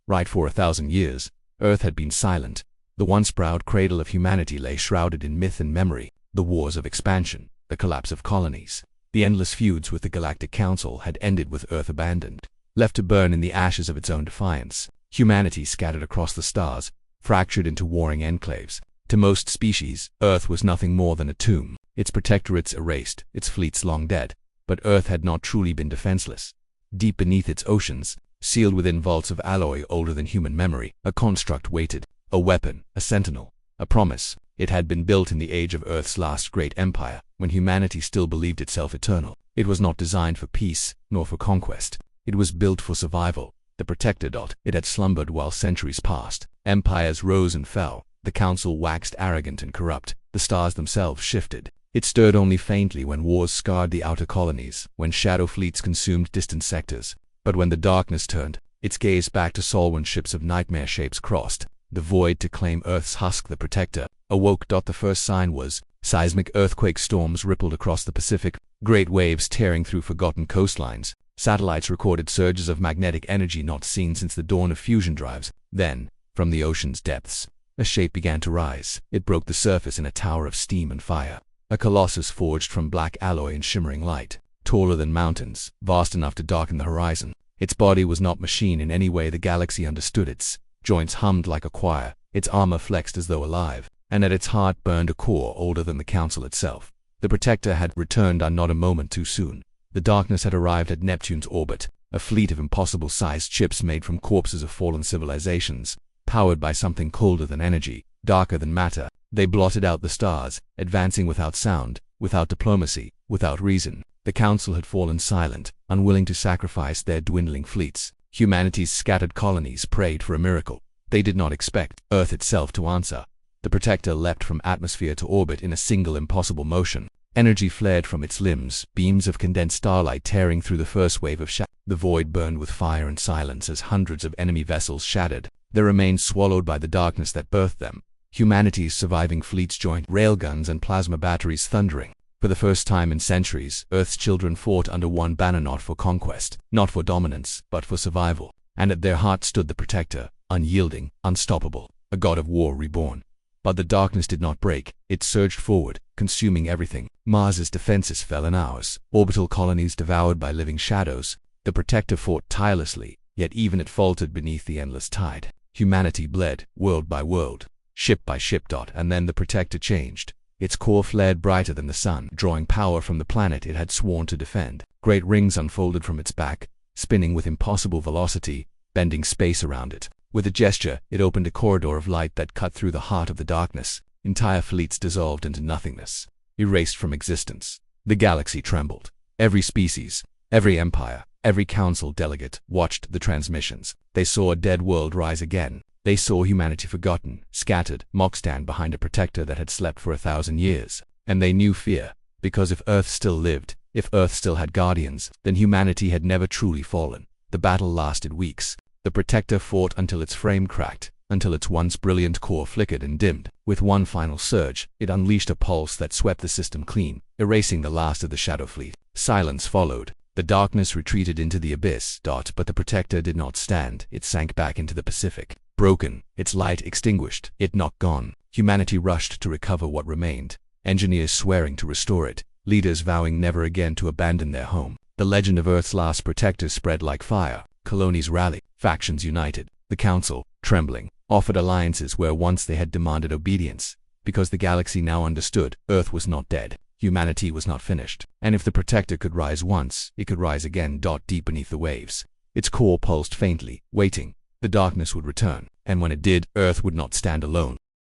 Right for 1,000 years, Earth had been silent. The once proud cradle of humanity lay shrouded in myth and memory. The wars of expansion, the collapse of colonies, the endless feuds with the Galactic Council had ended with Earth abandoned, left to burn in the ashes of its own defiance. Humanity scattered across the stars, fractured into warring enclaves. To most species, Earth was nothing more than a tomb, its protectorates erased, its fleets long dead. But Earth had not truly been defenseless. Deep beneath its oceans, sealed within vaults of alloy older than human memory, a construct waited, a weapon, a sentinel, a promise. It had been built in the age of Earth's last great empire, when humanity still believed itself eternal. It was not designed for peace, nor for conquest. It was built for survival. The Protector. It had slumbered while centuries passed. Empires rose and fell. The Council waxed arrogant and corrupt. The stars themselves shifted. It stirred only faintly when wars scarred the outer colonies, when shadow fleets consumed distant sectors. But when the darkness turned, its gaze back to Sol when ships of nightmare shapes crossed the void to claim Earth's husk. The Protector awoke. The first sign was seismic earthquake storms rippled across the Pacific, great waves tearing through forgotten coastlines. Satellites recorded surges of magnetic energy not seen since the dawn of fusion drives. Then, from the ocean's depths, a shape began to rise. It broke the surface in a tower of steam and fire. A colossus forged from black alloy and shimmering light, taller than mountains, vast enough to darken the horizon. Its body was not machine in any way the galaxy understood. Its joints hummed like a choir, its armor flexed as though alive, and at its heart burned a core older than the Council itself. The Protector had returned, and not a moment too soon. The darkness had arrived at Neptune's orbit, a fleet of impossible-sized ships made from corpses of fallen civilizations, powered by something colder than energy, darker than matter. They blotted out the stars, advancing without sound, without diplomacy, without reason. The Council had fallen silent, unwilling to sacrifice their dwindling fleets. Humanity's scattered colonies prayed for a miracle. They did not expect Earth itself to answer. The Protector leapt from atmosphere to orbit in a single impossible motion. Energy flared from its limbs, beams of condensed starlight tearing through the first wave of shadow. The void burned with fire and silence as hundreds of enemy vessels shattered, their remains swallowed by the darkness that birthed them. Humanity's surviving fleets joined, railguns and plasma batteries thundering. For the first time in centuries, Earth's children fought under one banner, not for conquest, not for dominance, but for survival. And at their heart stood the Protector, unyielding, unstoppable, a god of war reborn. But the darkness did not break. It surged forward, consuming everything. Mars's defenses fell in hours, orbital colonies devoured by living shadows. The Protector fought tirelessly, yet even it faltered beneath the endless tide. Humanity bled, world by world, ship by ship. And then the Protector changed. Its core flared brighter than the sun, drawing power from the planet it had sworn to defend. Great rings unfolded from its back, spinning with impossible velocity, bending space around it. With a gesture, it opened a corridor of light that cut through the heart of the darkness. Entire fleets dissolved into nothingness, erased from existence. The galaxy trembled. Every species, every empire, every council delegate watched the transmissions. They saw a dead world rise again. They saw humanity forgotten, scattered, mock stand behind a Protector that had slept for 1,000 years. And they knew fear, because if Earth still lived, if Earth still had guardians, then humanity had never truly fallen. The battle lasted weeks. The Protector fought until its frame cracked, until its once brilliant core flickered and dimmed. With one final surge, it unleashed a pulse that swept the system clean, erasing the last of the Shadow Fleet. Silence followed. The darkness retreated into the abyss. But the Protector did not stand. It sank back into the Pacific. Broken, its light extinguished, it not gone. Humanity rushed to recover what remained, engineers swearing to restore it, leaders vowing never again to abandon their home. The legend of Earth's last Protector spread like fire. Colonies rallied, factions united. The Council, trembling, offered alliances where once they had demanded obedience, because the galaxy now understood Earth was not dead. Humanity was not finished. And if the Protector could rise once, it could rise again. Deep beneath the waves, its core pulsed faintly, waiting. The darkness would return, and when it did, Earth would not stand alone.